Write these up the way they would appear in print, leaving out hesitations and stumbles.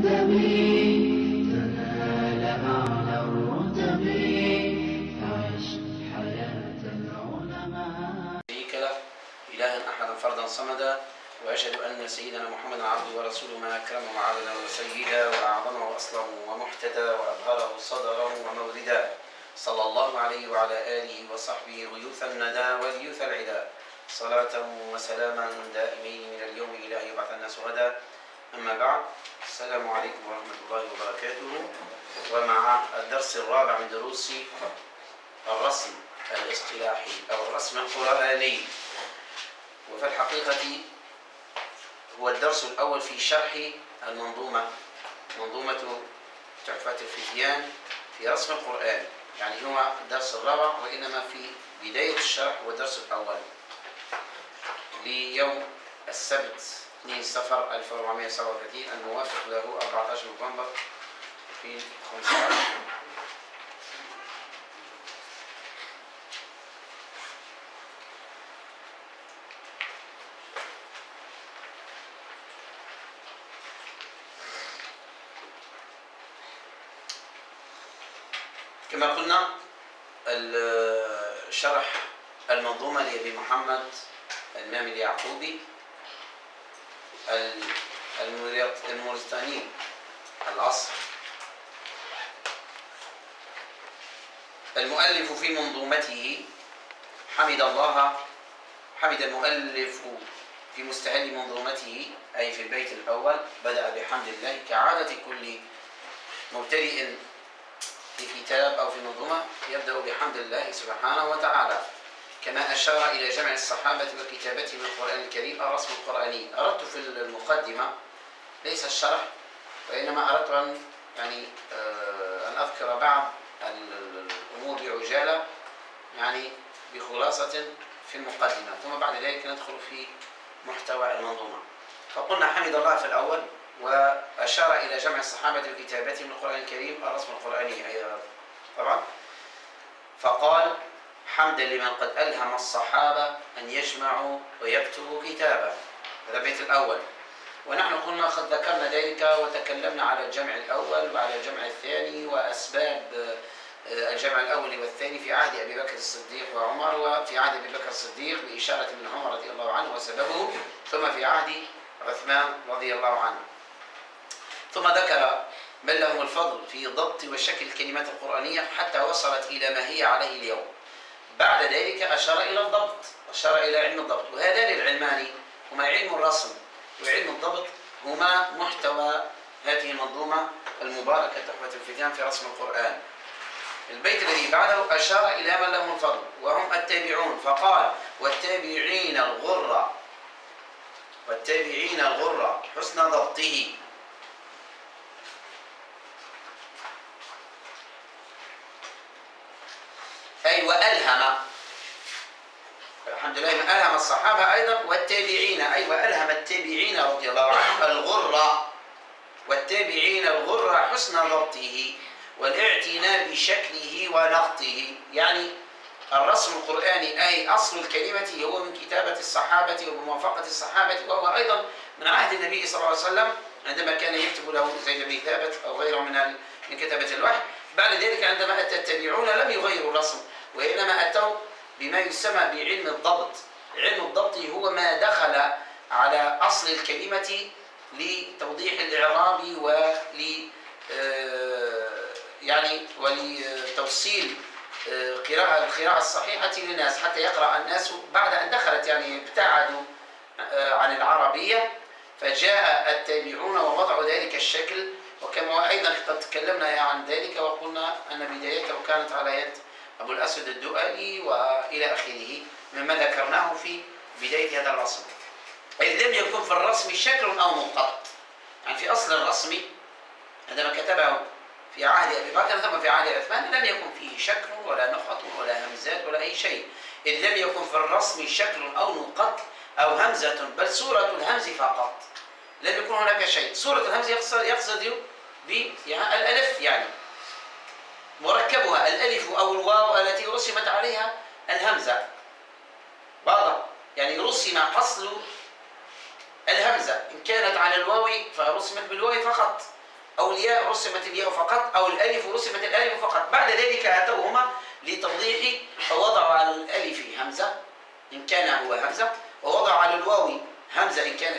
الندم تنال أعلى الرتب فعش حياة العلماء. شريك له إلها أحدا فردا صمدا، وأشهد أن سيدنا محمدا عبده ورسوله ما أكرمه وعدلا وسيدا وأعظمه وأصله ومحتدى وأبهره صدرا وموردا، صلى الله عليه وعلى آله وصحبه غيوث الندى وليوث العدا، صلاة وسلاما دائمين من اليوم إلى أن يبعث الناس غدا. أما بعد، السلام عليكم ورحمة الله وبركاته. ومع الدرس الرابع من دروس الرسم الاصطلاحي أو الرسم القرآني، وفي الحقيقة هو الدرس الأول في شرح منظومة تحفة الفتيان في رسم القرآن، يعني هو الدرس الرابع، وإنما في بداية الشرح هو الدرس الأول ليوم السبت 2 صفر 1437 الموافق له 14 نوفمبر في 15. كما قلنا، شرح المنظومة لأبي محمد المامي اليعقوبي الموريتاني الأصل. المؤلف في منظومته حمد المؤلف في مستهل منظومته، أي في البيت الأول بدأ بحمد الله كعادة كل مبتدئ في كتاب أو في منظومة، يبدأ بحمد الله سبحانه وتعالى، كما أشار إلى جمع الصحابة وكتابتهم القرآن الكريم الرسم القرآني. أردت في المقدمة ليس الشرح، وإنما أردت أن أذكر بعض الأمور بعجالة، يعني بخلاصة في المقدمة، ثم بعد ذلك ندخل في محتوى المنظومة. فقلنا حمد الله في الأول، وأشار إلى جمع الصحابة وكتابتهم القرآن الكريم الرسم القرآني أيضا طبعا، فقال حمدا لمن قد ألهم الصحابة أن يجمعوا ويكتبوا كتابا. هذا البيت الأول، ونحن قلنا قد ذكرنا ذلك وتكلمنا على الجمع الأول وعلى الجمع الثاني وأسباب الجمع الأول والثاني في عهد أبي بكر الصديق وعمر، وفي عهد أبي بكر الصديق بإشارة من عمر رضي الله عنه وسببه، ثم في عهد عثمان رضي الله عنه. ثم ذكر من لهم الفضل في ضبط وشكل الكلمات القرآنية حتى وصلت إلى ما هي عليه اليوم. بعد ذلك أشار إلى الضبط، أشار إلى علم الضبط، وهذان العلمان هما علم الرسم وعلم الضبط، هما محتوى هذه المنظومة المباركة تحفة الفتيان في رسم القرآن. البيت الذي بعده أشار إلى من لهم الفضل وهم التابعون، فقال والتابعين الغرة حسن ضبطه. أي وألهم، الحمد لله من ألهم الصحابة أيضا، والتابعين أي وألهم التابعين رضي الله عنهم الغرة، والتابعين الغرة حسن ضبطه والاعتناء بشكله ونقطه. يعني الرسم القرآني أي أصل الكلمة هو من كتابة الصحابة وبموافقة الصحابة، وهو أيضا من عهد النبي صلى الله عليه وسلم عندما كان يكتب له زيد بن ثابت أو غيره من كتابة الوحي. بعد ذلك عندما أتى التابعون لم يغيروا الرسم، وإنما أتوا بما يسمى بعلم الضبط. علم الضبط هو ما دخل على أصل الكلمة لتوضيح الإعراب ولتوصيل القراءة الصحيحة للناس، حتى يقرأ الناس بعد أن دخلت، يعني ابتعدوا عن العربية، فجاء التابعون ووضعوا ذلك الشكل. وكما أيضا قد تكلمنا عن ذلك وقلنا أن بدايته كانت على يد أبو الأسود الدؤلي وإلى آخره مما ذكرناه في بداية هذا الرسم. إذ لم يكن في الرسم شكل أو منقط، يعني في أصل الرسم عندما كتبه في عهد أبي بكر ثم في عهد عثمان لم يكن فيه شكل ولا نقط ولا همزات ولا أي شيء، إذ لم يكن في الرسم شكل أو نقط أو همزة، بل صورة الهمز فقط، لم يكن هناك شيء. صورة الهمز يقصد بالألف، يعني مركبها الألف أو الواو التي رسمت عليها الهمزة، واضح؟ يعني رسم أصل الهمزة، إن كانت على الواو فرسمت بالواو فقط، أو الياء رسمت الياء فقط، أو الألف رسمت الألف فقط. بعد ذلك أتوهما لتوضيح، فوضعوا على الألف همزة إن كان هو همزة، ووضعوا على الواو همزة إن كان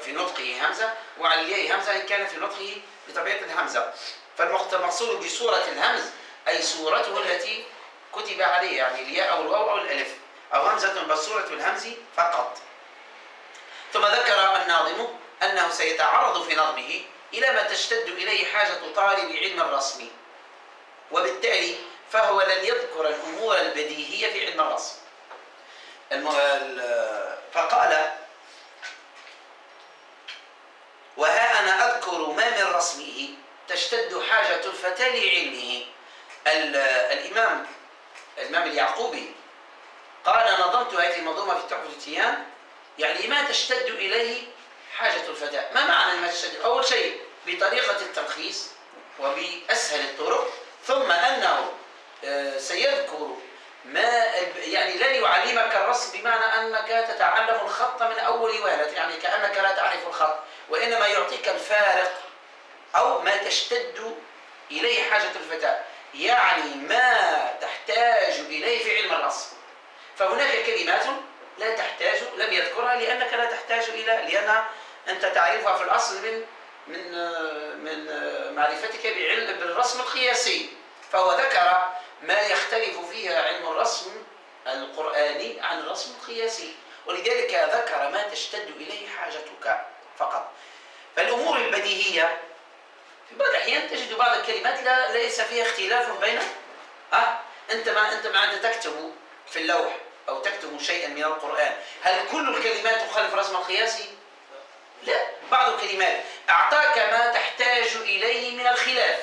في نطقه همزة، وعلى الياء همزة إن كان في نطقه بطبيعة الهمزة. فالمقصود بصورة الهمز أي صورته التي كتب عليه، يعني الياء أو الواو أو الألف، أو همزة بل صورة الهمز فقط. ثم ذكر الناظم أنه سيتعرض في نظمه إلى ما تشتد إليه حاجة طالب علم الرسم، وبالتالي فهو لن يذكر الأمور البديهية في علم الرسم. فقال: وها أنا أذكر ما من رسمه تشتد حاجة الفتى لعلمه. الإمام اليعقوبي قال: نظمت هذه المنظومة في تحفة التيان، يعني ما تشتد إليه حاجة الفتى. ما معنى ما تشتد؟ أول شيء بطريقة التلخيص وبأسهل الطرق، ثم أنه سيذكر ما يعني لا يعلمك الرسم بمعنى أنك تتعلم الخط من أول وهلة، يعني كأنك لا تعرف الخط، وإنما يعطيك الفارق أو ما تشتد إليه حاجة الفتى، يعني ما تحتاج إليه في علم الرسم. فهناك كلمات لا تحتاج، لم يذكرها لأنك لا تحتاج لأن أنت تعرفها في الأصل من معرفتك بالرسم القياسي. فهو ذكر ما يختلف فيها علم الرسم القرآني عن الرسم القياسي، ولذلك ذكر ما تشتد إليه حاجتك فقط. فالأمور البديهية في بعض الأحيان تجد بعض الكلمات ليس فيها اختلاف بين أنت ما تكتب في اللوح أو تكتب شيئا من القرآن، هل كل الكلمات تخالف الرسم القياسي؟ لا، بعض الكلمات أعطاك ما تحتاج إليه من الخلاف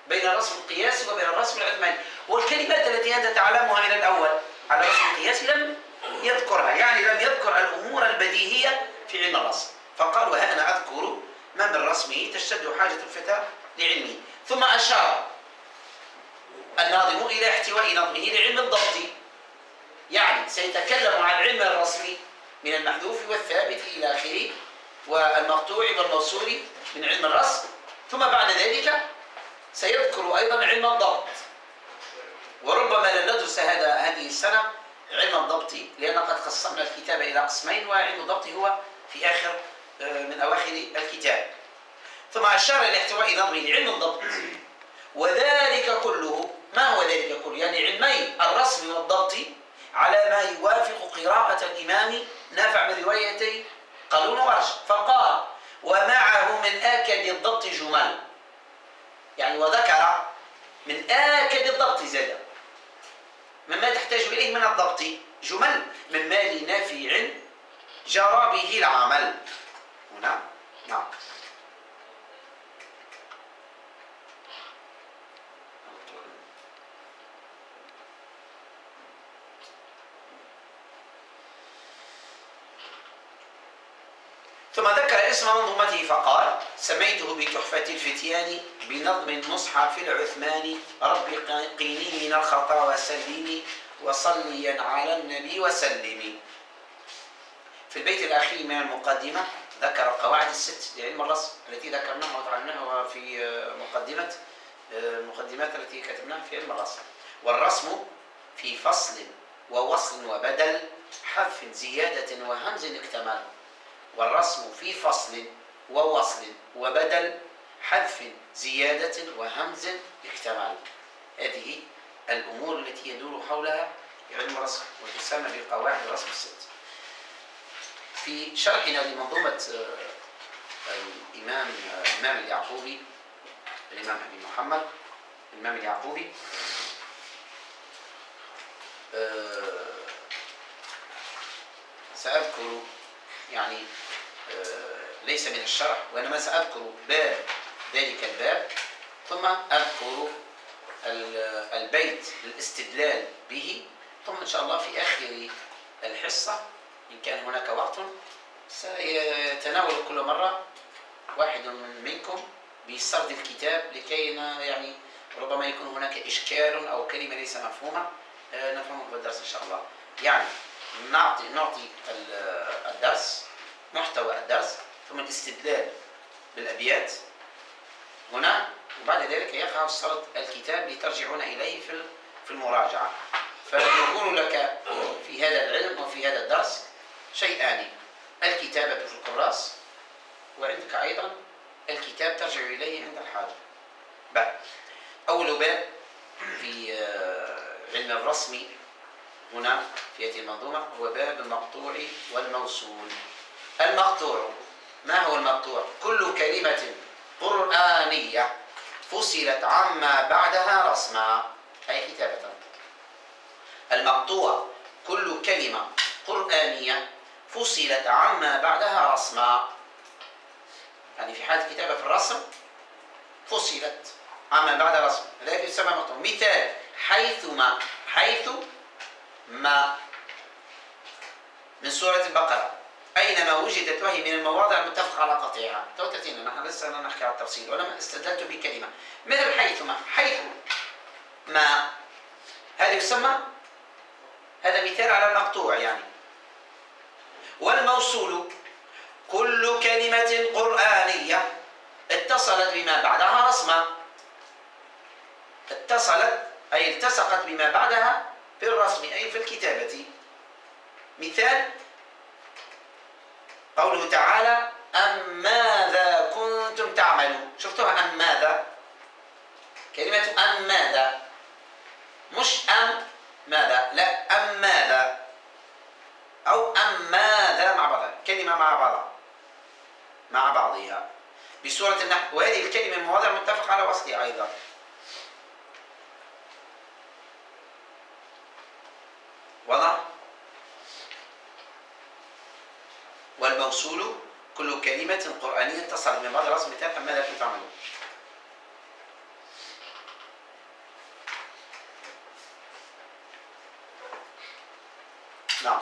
بين الرسم القياسي وبين الرسم العثماني، والكلمات التي أنت تعلمها من الأول على الرسم القياسي لم يذكرها، يعني لم يذكر الأمور البديهية في علم الرسم. فقال: وها أنا أذكر ما من رسمه تشتد حاجة الفتى لعلمه. ثم أشار الناظم إلى احتواء نظمه لعلم الضبط، يعني سيتكلم عن علم الرسم من المحذوف والثابت إلى آخره، والمقطوع والموصول من علم الرسم. ثم بعد ذلك سيذكر أيضا علم الضبط، وربما لن ندرس هذه السنة علم الضبط، لأن قد قسمنا الكتاب إلى قسمين، وعلم الضبط هو في آخر من أواخر الكتاب. ثم أشار إلى احتواء نظمه لعلم الضبط، وذلك كله، ما هو ذلك كله؟ يعني علمي الرسم والضبط على ما يوافق قراءة الإمام نافع من روايتي قالون ورش. فقال: ومعه من آكد الضبط جمل، يعني وذكر من آكد الضبط زاد مما تحتاج إليه من الضبط جمل من مال نافع جرى به العمل. هنا نعم. ثم ذكر اسم منظومته فقال: سميته بتحفة الفتيان بنظم المصحف العثماني، رب قيني من الخطا وسلمي وصليا على النبي وسلمي. في البيت الأخير من المقدمة ذكر القواعد الست لعلم الرسم التي ذكرناها وتعلمناها في المقدمات التي كتبناها في علم الرسم. والرسم في فصل ووصل وبدل، حذف زيادة وهمز اكتمل. والرسم في فصل ووصل وبدل، حذف زيادة وهمز اكتمل. هذه الأمور التي يدور حولها علم الرسم وتسمى بقواعد الرسم الست. في شرحنا لمنظومة الإمام اليعقوبي، الإمام أبي محمد الإمام اليعقوبي، سأذكر يعني ليس من الشرح، وإنما سأذكر باب ذلك الباب، ثم أذكر البيت للاستدلال به، ثم إن شاء الله في آخر الحصة إن كان هناك وقت سيتناول كل مرة واحد منكم بسرد الكتاب، لكي يعني ربما يكون هناك إشكال أو كلمة ليس مفهومة نفهمه في الدرس إن شاء الله. يعني نعطي الدرس، محتوى الدرس، ثم الاستدلال بالأبيات، هنا، وبعد ذلك يقع السرد الكتاب لترجعون إليه في المراجعة. فيكون لك في هذا العلم وفي هذا الدرس شيئان: الكتابة في الكراس، وعندك أيضا الكتاب ترجع إليه عند الحاجة. بعد أول باب في علم الرسم هنا في هذه المنظومة هو باب المقطوع والموصول. المقطوع، ما هو المقطوع؟ كل كلمة قرآنية فصلت عما بعدها رسما، أي كتابة. المقطوع كل كلمة قرآنية فصلت عما بعدها رسما، يعني في حالة كتابة في الرسم فصلت عما بعد رسم، هذا يسمى مقطوع. مثال: حيثما، حيث ما من سورة البقرة: أينما وجدت وهي من المواضع المتفق على قطعها. توتتين، نحن لسه نحكي على التفصيل ولما استدلت بكلمة مثل حيثما، حيث ما، هذا يسمى، هذا مثال على المقطوع يعني. والموصول كل كلمة قرآنية اتصلت بما بعدها رسما. اتصلت أي التصقت بما بعدها في الرسم أي في الكتابة. مثال قوله تعالى: أم ماذا كنتم تعملون. شفتوها؟ أم ماذا، كلمة أم ماذا، مش أم ماذا، لا، أم ماذا أو أم ماذا مع بعضها، كلمة مع بعضها مع بعضها بسورة النحل. وهذه الكلمة المواضع متفق على وصلها أيضا. واضح؟ والموصول كل كلمة قرآنية اتصلت من بعد رسم. مثال: أم ماذا كنتم تعملون. نعم.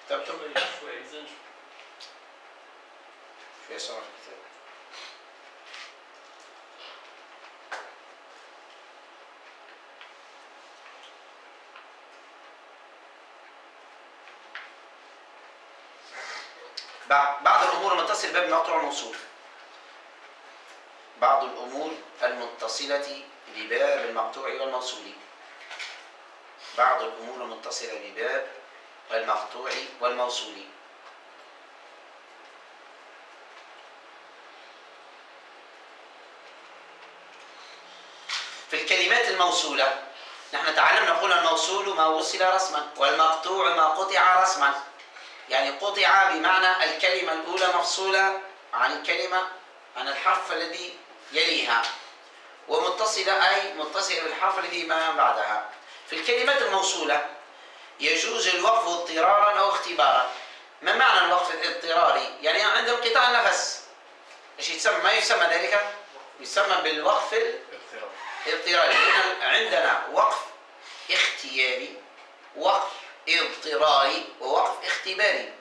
كتبتم شوية صور الكتاب. بعض الأمور المتصلة بباب المقطوع والموصول. بعض الأمور المتصلة بباب المقطوع والموصول. بعض الأمور المتصلة بباب المقطوع والموصول. في الكلمات الموصولة نحن تعلمنا قلنا الموصول ما وصل رسما، والمقطوع ما قطع رسما. يعني قطع بمعنى الكلمة الأولى مفصولة عن الكلمة، عن الحرف الذي يليها، ومتصلة أي متصلة بالحرف الذي ما بعدها. في الكلمات الموصولة يجوز الوقف اضطرارا أو اختبارا. ما معنى الوقف الاضطراري؟ يعني عند انقطاع النفس. ايش يسمى؟ ما يسمى ذلك؟ يسمى بالوقف الاضطراري. عندنا وقف اختياري، وقف اضطراري، ووقف اختباري.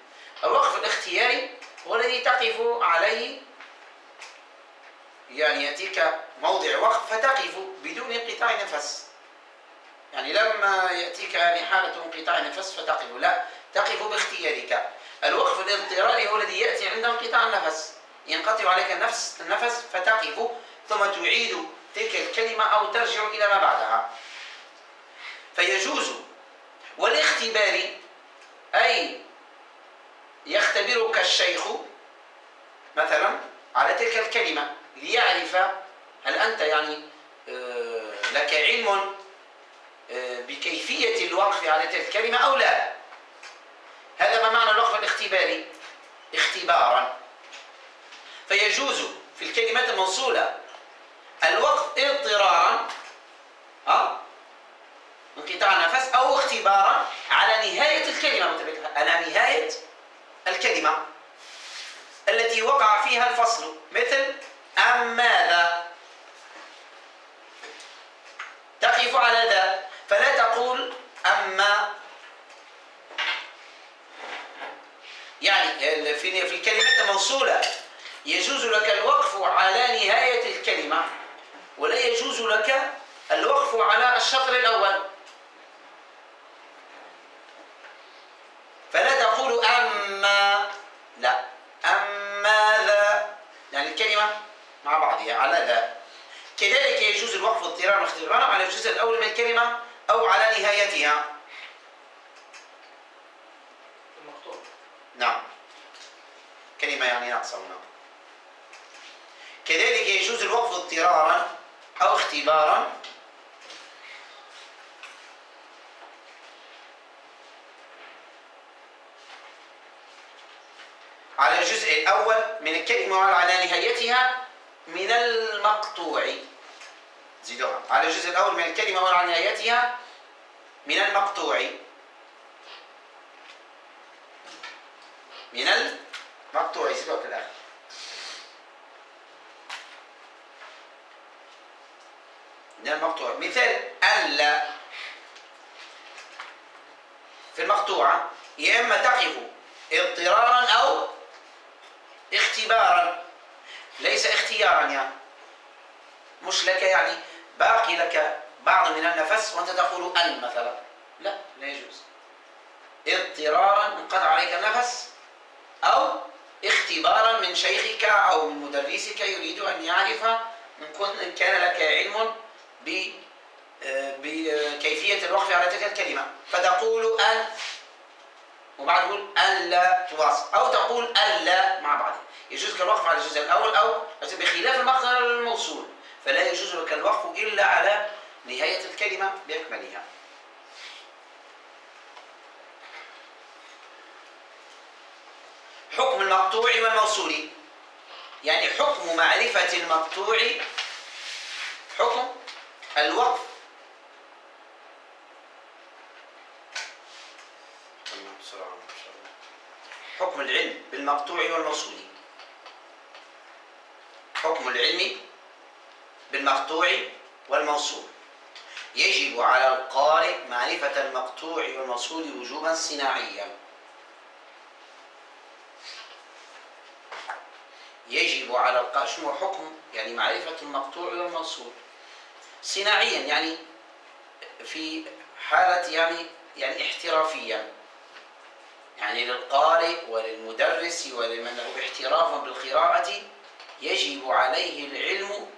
الوقف الاختياري هو الذي تقف عليه، يعني يأتيك موضع وقف فتقف بدون انقطاع نفس. يعني لما يأتيك يعني حالة انقطاع نفس فتقف، لا، تقف باختيارك. الوقف الاضطراري هو الذي يأتي عند انقطاع النفس، ينقطع عليك النفس فتقف ثم تعيد تلك الكلمة أو ترجع إلى ما بعدها، فيجوز. والاختباري أي يختبرك الشيخ مثلا على تلك الكلمة ليعرف هل أنت يعني لك علم بكيفية الوقف على تلك الكلمة أو لا. هذا ما معنى الوقف الاختباري، اختبارا. فيجوز في الكلمات الموصولة الوقف اضطرارا انقطاع نفس، أو اختبارا على نهاية الكلمة، على نهاية الكلمة التي وقع فيها الفصل. مثل أم ماذا، تقف على ذا فلا تقول أما. يعني في الكلمات الموصولة يجوز لك الوقف على نهاية الكلمة، ولا يجوز لك الوقف على الشطر الأول. فلا تقول أما، لا، أم ماذا بعضها على ذا. كذلك يجوز الوقف اضطرارا واختبارا على الجزء الأول من الكلمة أو على نهايتها. المقطوع. نعم، كلمة يعني ناقصة هنا. كذلك يجوز الوقف اضطرارا أو اختبارا على الجزء الأول من الكلمة وعلى نهايتها من المقطوع. زيدوها على الجزء الأول من الكلمة وعلى نهايتها من المقطوع. من المقطوع زيدوها في الآخر. من المقطوع. مثال ألا في المقطوعة يا إما تقف اضطرارا أو اختبارا، ليس اختيارا يعني مش لك يعني باقي لك بعض من النفس وأنت تقول أن مثلا، لا يجوز. اضطرارا انقطع عليك النفس أو اختبارا من شيخك أو من مدرسك يريد أن يعرف إن كان لك علم بكيفية الوقف على تلك الكلمة، فتقول أن وبعد تقول أن لا تواصل، أو تقول أن لا مع بعض. يجوز لك الوقف على الجزء الأول أو بخلاف المقطع الموصول، فلا يجوز لك الوقف إلا على نهاية الكلمة بأكملها. حكم المقطوع والموصول، يعني حكم معرفة المقطوع، حكم الوقف حكم العلم بالمقطوع والموصول. حكم العلم بالمقطوع والموصول: يجب على القارئ معرفة المقطوع والموصول وجوبا صناعيا. يجب على القارئ، شنو حكم يعني معرفة المقطوع والموصول؟ صناعيا يعني في حالة يعني احترافيا، يعني للقارئ وللمدرس ولمن له احتراف بالقراءة يجب عليه العلم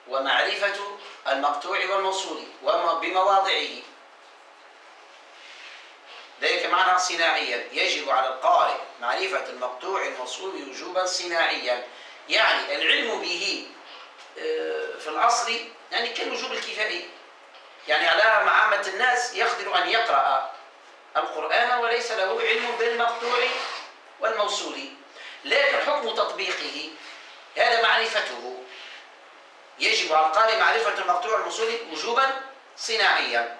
ومعرفة المقطوع والموصول بمواضعه. ذلك معنى صناعيا، يجب على القارئ معرفة المقطوع والموصول وجوبا صناعيا، يعني العلم به في الأصل يعني كالوجوب الكفائي، يعني على عامة الناس يقدر أن يقرأ القرآن وليس له علم بالمقطوع والموصول، لكن حكم تطبيقه هذا معرفته. يجب على القارئ معرفة المقطوع والموصول وجوبا صناعيا.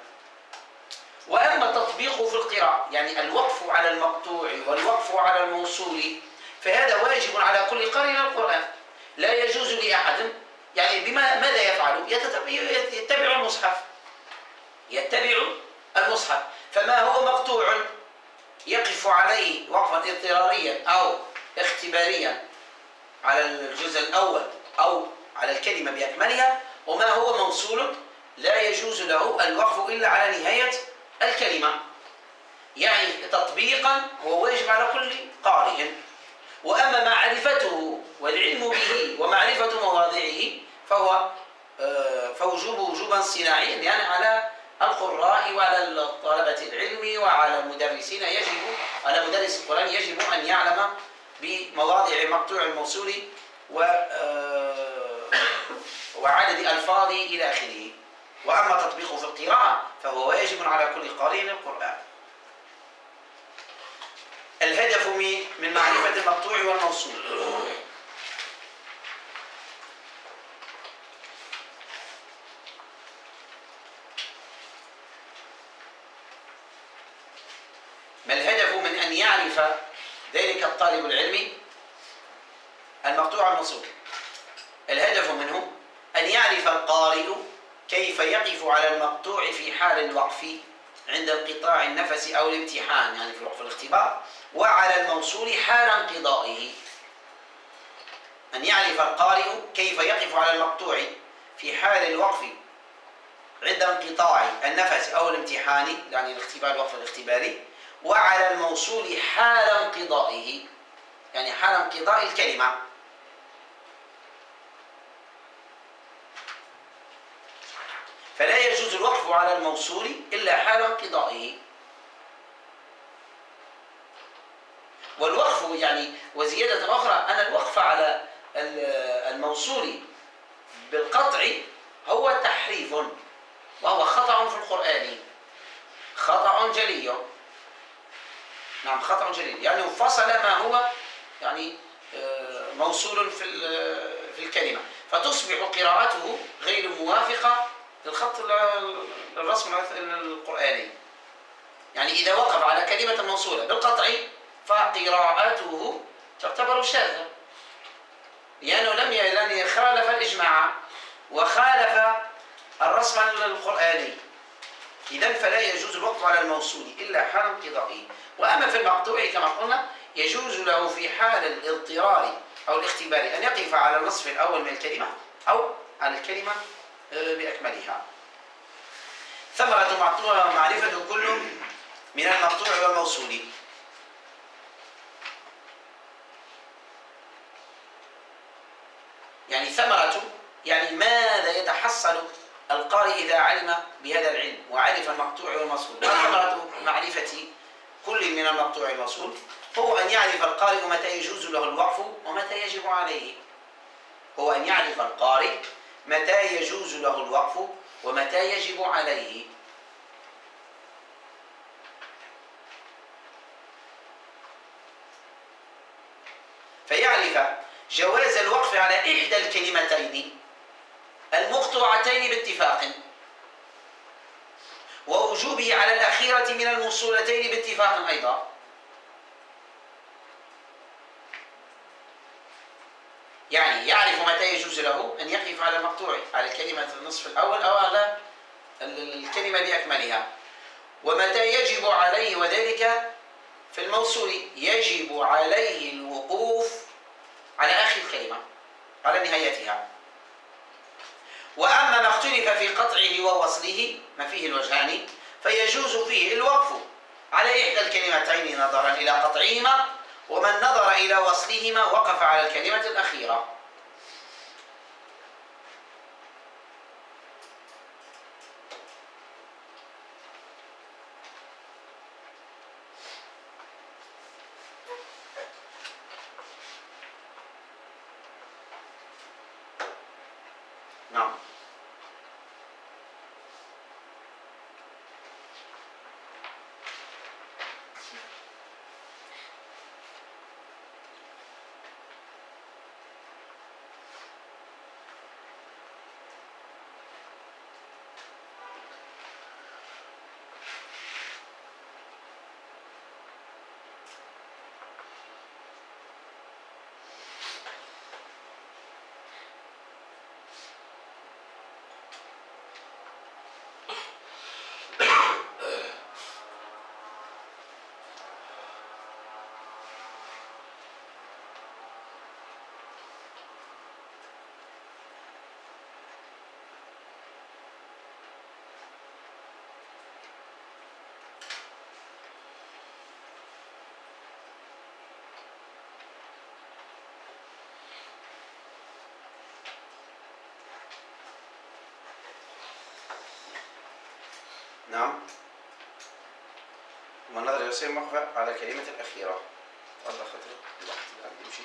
وأما تطبيقه في القراءة يعني الوقف على المقطوع والوقف على الموصول فهذا واجب على كل قارئ للقرآن، لا يجوز لأحد يعني ماذا يفعل؟ يتبع المصحف، يتبع المصحف، فما هو مقطوع يقف عليه وقفا اضطراريا أو اختباريا على الجزء الأول أو على الكلمة بأكملها، وما هو موصول لا يجوز له الوقف إلا على نهاية الكلمة، يعني تطبيقا هو واجب على كل قارئ. وأما معرفته والعلم به ومعرفة مواضعه فوجوبه وجوبا صناعيا، يعني على القراء وعلى طلبة العلم وعلى المدرسين على مدرس القرآن يجب أن يعلم بمواضع مقطوع الموصول وعدد ألفاظ إلى آخره. وأما تطبيقه في القراءة فهو واجب على كل قارئ للقرآن. الهدف من معرفة المقطوع والموصول: ما الهدف من أن يعرف ذلك الطالب العلمي المقطوع والموصول؟ الهدف منه أن يعرف القارئ كيف يقف على المقطوع في حال الوقف عند انقطاع النفس أو الامتحان، يعني في وقف الاختبار، وعلى الموصول حال انقضائه. أن يعرف القارئ كيف يقف على المقطوع في حال الوقف عند انقطاع النفس أو الامتحان، يعني الاختبار الوقف الاختباري، وعلى الموصول حال انقضائه، يعني حال انقضاء الكلمة. فلا يجوز الوقف على الموصول إلا حال انقضائه. والوقف يعني وزيادة أخرى أن الوقف على الموصول بالقطع هو تحريف، وهو خطأ في القرآن، خطأ جلي. نعم خطأ جلي، يعني فصل ما هو يعني موصول في الكلمة، فتصبح قراءته غير موافقة للخط الرسم القرآني. يعني إذا وقف على كلمة موصولة بالقطع فقراءته تعتبر شاذة، لأنه لم خالف الإجماع وخالف الرسم القرآني. إذن فلا يجوز الوقف على الموصول إلا حال انقضائه. وأما في المقطوع كما قلنا يجوز له في حال الاضطرار أو الاختبار أن يقف على النصف الأول من الكلمة أو على الكلمة بأكملها. ثمرة مقطوع معرفة كل من المقطوع والموصول. يعني ثمرة، يعني ماذا يتحصل القارئ إذا علم بهذا العلم وعرف المقطوع والموصول. وثمرة معرفة كل من المقطوع والموصول هو أن يعرف القارئ متى يجوز له الوقف ومتى يجب عليه. هو أن يعرف القارئ متى يجوز له الوقف ومتى يجب عليه. فيعرف جواز الوقف على إحدى الكلمتين المقطوعتين باتفاق، ووجوبه على الأخيرة من الموصولتين باتفاق أيضا. يعني يعرف متى يجوز له أن يقف على المقطوع على الكلمة النصف الأول أو على الكلمة بأكملها، ومتى يجب عليه، وذلك في الموصول يجب عليه الوقوف على آخر الكلمة على نهايتها. وأما ما اختلف في قطعه ووصله ما فيه الوجهان فيجوز فيه الوقف على إحدى الكلمتين نظرا إلى قطعهما، ومن نظر إلى وصلهما وقف على الكلمة الأخيرة. نعم. نعم. والنظر يصير موقفا على الكلمة الأخيرة. تفضل خطرة الوقت اللي عندي يمشي.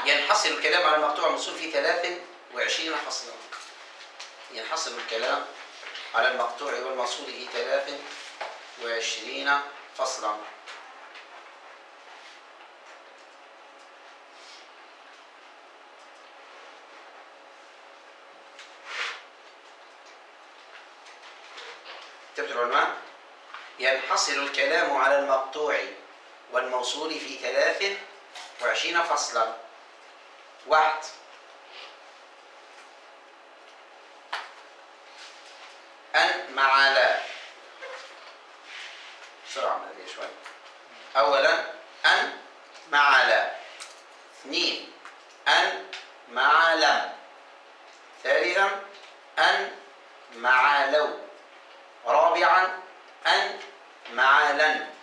ينحصر الكلام على المقطوع والموصول في 23 فصلا. ينحصر الكلام على المقطوع والموصول في 23 فصلا. كتبت العنوان: ينحصر الكلام على المقطوع والموصول في 23 فصلا. 1. أن مع لا. بسرعة مدري شوي. أولا أن مع لا. 2 أن مع لم. ثالثا أن مع لو. رابعا أن مع لن.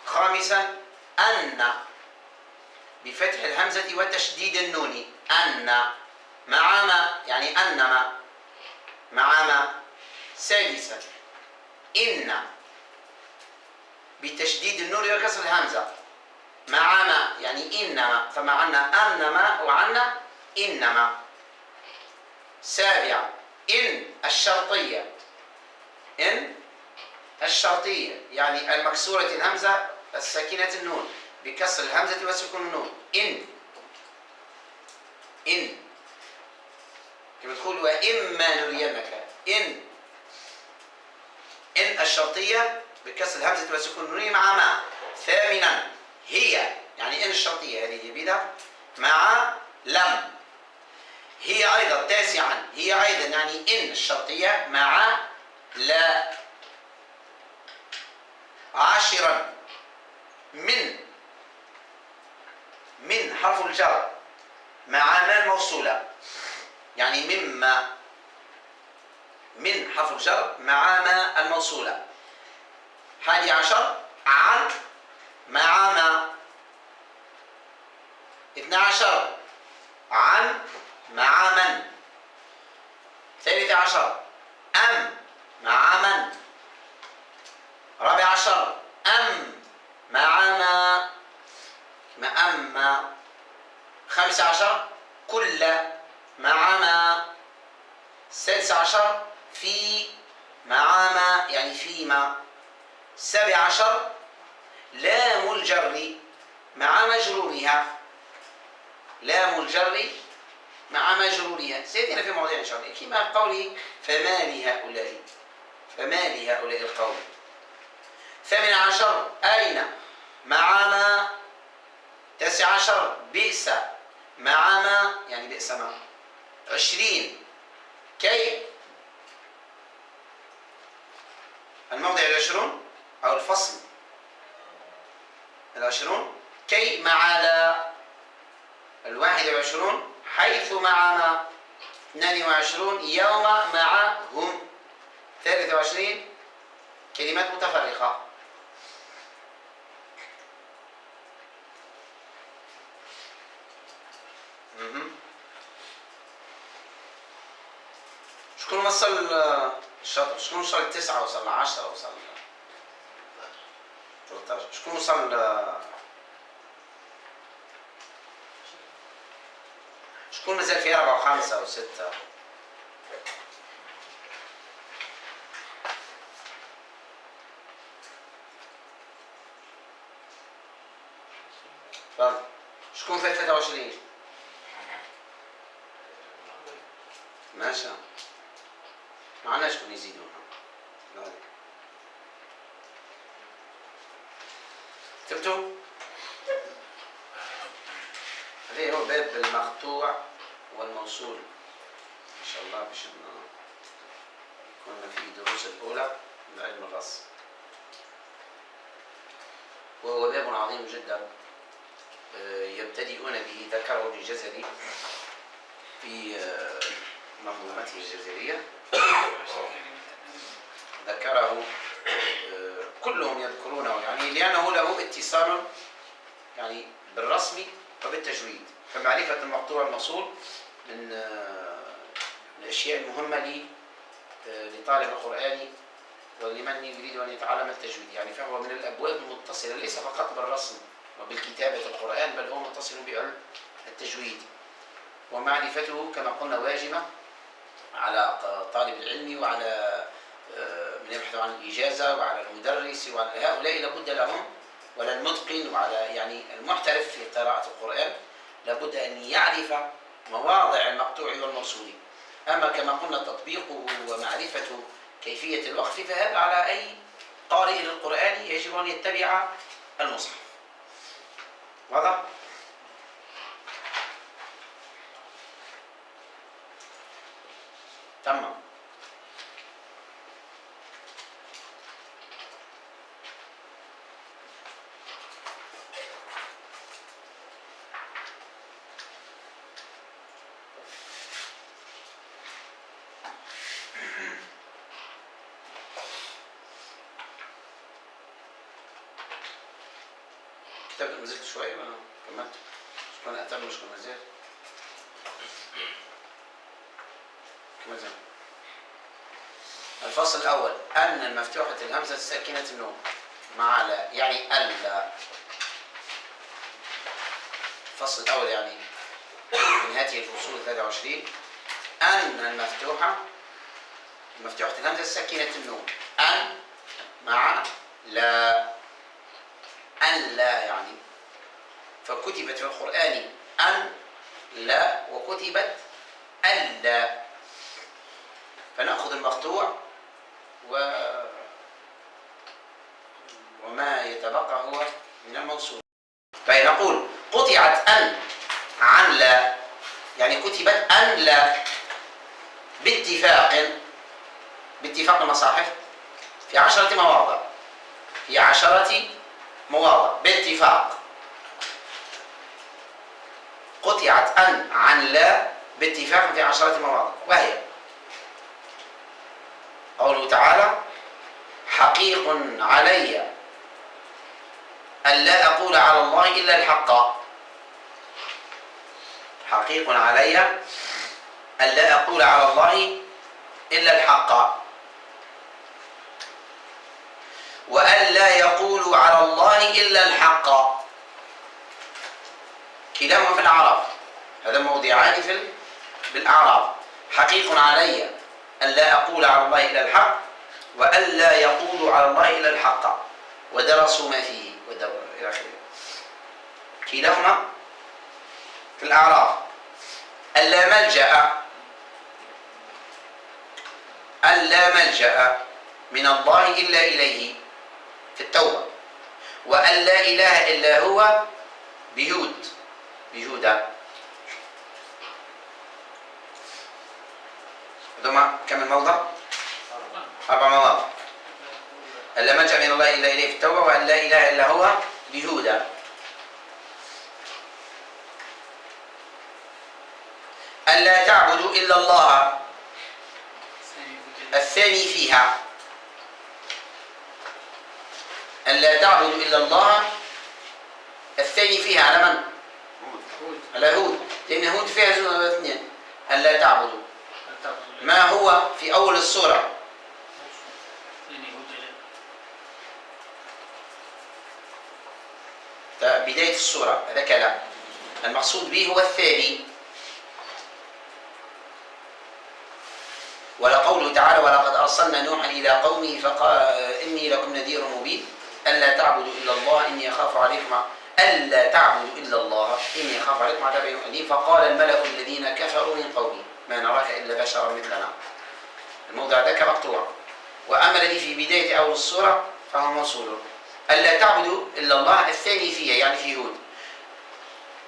خامسا أن بفتح الهمزة وتشديد النون. أن مع ما يعني أنما مع ما. سادسا إن بتشديد النون وكسر الهمزة مع ما يعني إنما، فمعنا أنما وعنا إنما. سابعا إن الشرطية. إن الشرطية يعني المكسورة الهمزة الساكنة النون بكسر الهمزة وسكون النون. إن كما تقول وإما نرينك. إن الشرطية بكسر الهمزة وسكون النون مع ما. ثامنا هي يعني إن الشرطية هذه بدا مع لم. هي أيضا. تاسعا هي أيضا يعني إن الشرطية مع لا. عاشرا من حرف الجر مع ما الموصولة يعني مما. من حرف الجر مع ما الموصولة. 11 عن مع ما. 12 عن مع من. 13 أم مع من. 14 أم مع ما. أما. 15 كل مع ما. 16 في مع ما يعني فيما. 17 لام الجر مع مجرورها. لام الجر مع مجرورها سيأتينا في مواضيع إن شاء الله كما قوله فما لهؤلاء القوم. 18 أين مع ما. 19 بئس مع ما يعني بئس ما. 20 كي الموضع 20 أو الفصل 20 كي مع لا. 21 حيث مع ما. 22 يوم مع هم. 23 كلمات متفرقة. شكون وصل الشطر؟ شكون وصل 9 وصل 10 وصل 13؟ شكون وصل شكون مازال في 4 و5 و6؟ تفضل. شكون في 23؟ ماشي معنا شكون يزيدونا. كتبتوا؟ هذا هو باب المقطوع والموصول إن شاء الله باش كنا في الدروس الأولى من علم الرسم، وهو باب عظيم جدا يبتدئون به. ذكره ابن الجزري في منظومته الجزرية، ذكره كلهم يذكرونه يعني لأنه له اتصال يعني بالرسم وبالتجويد. فمعرفة المقطوع والموصول من الأشياء المهمة لطالب القرآن ولمن يريد أن يتعلم التجويد يعني. فهو من الأبواب المتصلة ليس فقط بالرسم وبالكتابة القرآن، بل هو متصل بعلم التجويد، ومعرفته كما قلنا واجبة على طالب العلم وعلى من يبحث عن الإجازة وعلى المدرس وعلى هؤلاء لابد لهم، ولا المتقن وعلى يعني المحترف في قراءة القرآن لابد أن يعرف مواضع المقطوع والموصول. أما كما قلنا تطبيقه ومعرفة كيفية الوقف فهذا على أي قارئ للقرآن يجب أن يتبع المصحف. واضح؟ تمام. تبدأ نزلت شوية ولا كملت؟ مش كنا أتم مش كنا نزلت؟ كملت. الفصل الأول أن المفتوحة الهمزة الساكنة النون مع لا يعني ألا. الفصل الأول يعني من هذه الفصول 23 أن المفتوحة الهمزة الساكنة النون أن مع لا. أن لا يعني فكتبت في القرآن أن لا وكتبت ألا، فنأخذ المقطوع وما يتبقى هو من الموصول. فنقول قطعت أن عن لا يعني كتبت أن لا باتفاق المصاحف في 10 مواضع، في 10 مواضع باتفاق. قطعت أن عن لا باتفاق في 10 مواضع، وهي قوله تعالى حقيق علي ألا أقول على الله إلا الحق. حقيق علي ألا أقول على الله إلا الحق، وألا يقولوا على الله إلا الحق، كلاهما في الأعراف. هذا موضعان بالأعراف. حقيق علي ألا أقول على الله إلا الحق، وألا يقولوا على الله إلا الحق، ودرسوا ما فيه إلى آخره. كلاهما في الأعراف. ألا ملجأ من الله إلا إليه في التوبة، وأن لا إله إلا هو بهدى. هذوما كم الموضع؟ 4 مواضع. أن لا ملجأ من الله إلا إليه في التوبة، وأن لا إله إلا هو بهدى. أن لا تعبدوا إلا الله الثاني فيها. أن لا تعبدوا إلا الله الثاني فيها على من؟ على هود، لأن هود فيها 2. أن لا تعبدوا ما هو في أول السورة؟ بداية السورة، هذا كلام. المقصود به هو الثاني. ولقوله تعالى ولقد أرسلنا نوحا إلى قومه فقال إني لكم نذير مبين ألا تعبدوا إلا الله إني أخاف عليكم عذاب يوم أليم. فقال الملأ الذين كفروا من قومه ما نراك إلا بشرا مثلنا. الموضع ذاك مقطوع، وأما الذي في بداية أول السورة فهو موصول. ألا تعبدوا إلا الله الثاني فيها يعني في هود،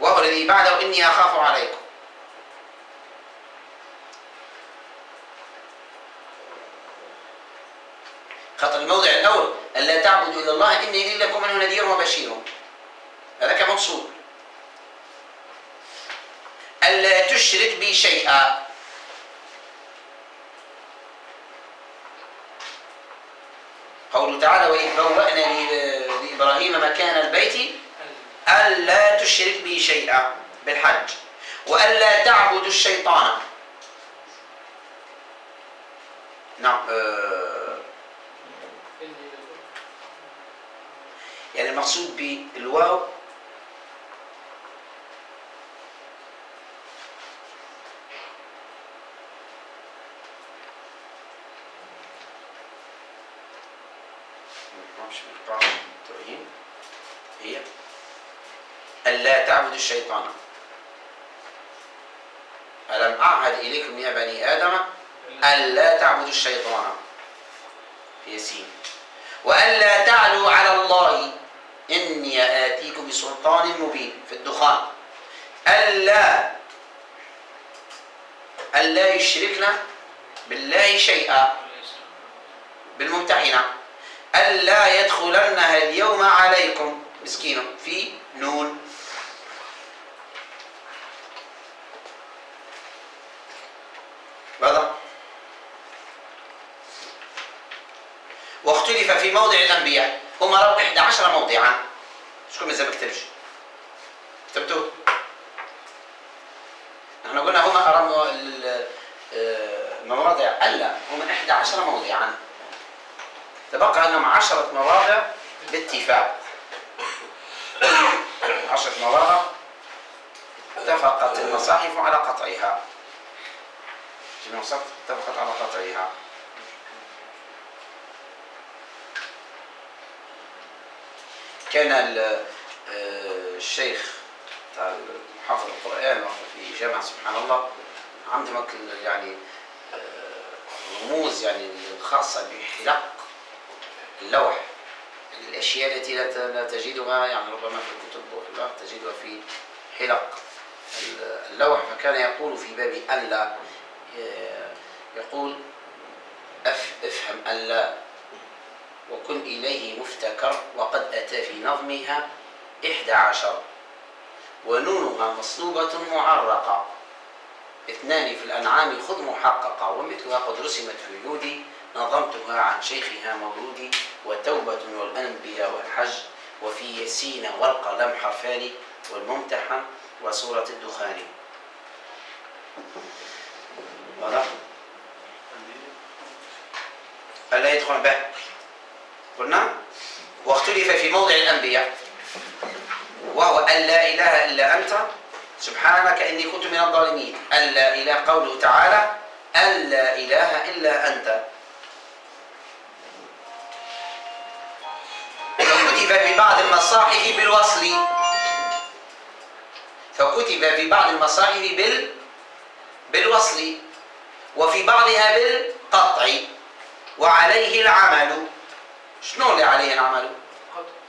وهو الذي بعده إني أخاف عليكم. خاطر الموضع الأول ألا تعبدوا إلا الله إني لكم منه نذير وبشير، هذا كموصول. ألا تشرك بي شيئا، قوله تعالى وإذ بوأنا لإبراهيم مكان البيت ألا تشرك بي شيئا بالحج، وألا تعبدوا الشيطان. نعم يعني المقصود بالواو هي ألا تعبدوا الشيطان. ألم أعهد إليكم يا بني آدم ألا تعبدوا الشيطان في ياسين. وألا تعلوا على الله إني آتيكم بسلطان مبين في الدخان. ألا يشركنا بالله شيئا بالممتحنة. ألا يدخلنها اليوم عليكم مسكين في نون. واضح؟ واختلف في موضع الأنبياء، هم رأوا 11 موضعا شكون مازال ما كتبش؟ كتبتوا؟ نحن قلنا هما أرى المواضع ألا هما 11 موضعا، تبقى أنهم 10 مواضع باتفاق. 10 مواضع اتفقت المصاحف على قطعها. جميع المصاحف اتفقت على قطعها. كان الشيخ تاع حافظ القرآن في جامعة سبحان الله عندهم يعني رموز يعني خاصة بحلق اللوح، الأشياء التي لا تجدها يعني ربما في الكتب ولا تجدها في حلق اللوح. فكان يقول في باب ألا، يقول افهم ألا وكن إليه مفتكر، وقد أتى في نظمها 11 ونونها مصلوبة معرقة، 2 في الأنعام خذ محققة، ومثلها قد رسمت في يودي نظمتها عن شيخها مولودي، وتوبة والأنبياء والحج، وفي ياسين والقلم حرفان، والممتحن وسورة الدخان. واضح؟ ألا يدخل به قلنا. واختلف في موضع الأنبياء وهو أن لا إله إلا أنت سبحانك إني كنت من الظالمين. ألا إله قوله تعالى أن لا إله إلا أنت. فكتب في بعض المصاحف بالوصل، فكتب في بعض المصاحف بالوصل، وفي بعضها بالقطع، وعليه العمل. شنو اللي عليه العمل؟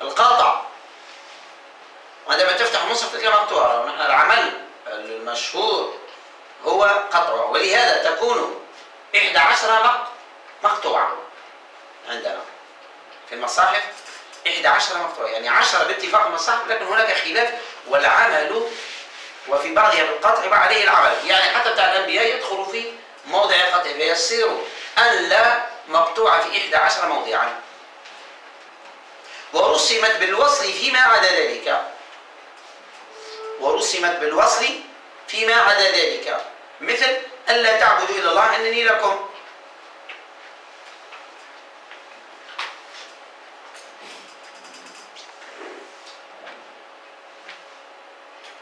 القطع. وعندما تفتح مصحف تلقى مقطوعة، ونحن العمل المشهور هو قطعه، ولهذا تكون 11 مقطوعة عندنا في المصاحف. 11 مقطوعة يعني 10 باتفاق المصاحف، لكن هناك خلاف والعمل، وفي بعضها بالقطع وعليه العمل. يعني حتى بتاع الأنبياء يدخل في موضع القطع، فيصير أن لا مقطوعة في 11 موضعا. ورسمت بالوصل فيما عدا ذلك، ورسمت بالوصل فيما عدا ذلك، مثل ألا تعبدوا إلا الله إنني لكم.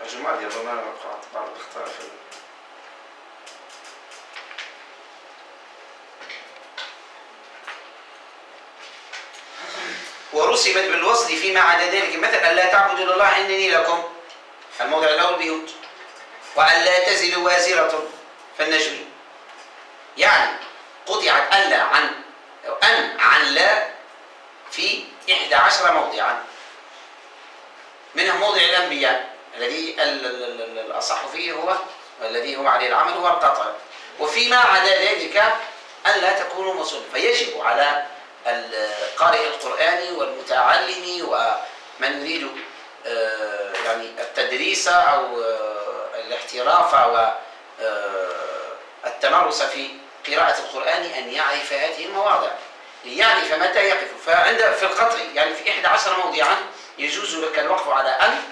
الجمعة دي ربما وقعت بعض الاخطاء في ورسمت بالوصل فيما عدا ذلك، مثل ألا تعبدوا إلا الله إنني لكم، الموضع الأول بيوت. وأن لا تزر وازرة في النجم، يعني قطعت ألا عن لا في 11 موضعا، منها موضع الأنبياء الذي الأصح فيه هو والذي هو عليه العمل هو القطع. وفيما عدا ذلك أن لا تكونوا مصلين. فيجب على القارئ القرآني والمتعلم ومن يريد يعني التدريس أو الاحتراف والتمرس في قراءة القرآن أن يعرف هذه المواضع، ليعرف متى يقف. في القطع يعني في 11 موضعا يجوز لك الوقف على أن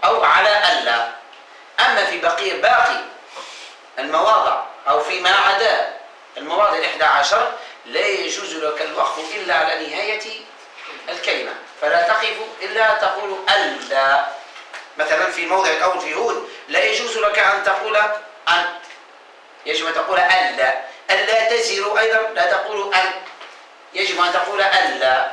أو على ألا. أما في باقي المواضع أو فيما عدا المواضع 11 لا يجوز لك الوقف إلا على نهاية الكلمة، فلا تقف إلا تقول ألا. مثلا في الموضع الأول في هود لا يجوز لك أن تقول أن، يجب أن تقول ألا. ألا تزر أيضا لا تقول أن، يجب أن تقول ألا.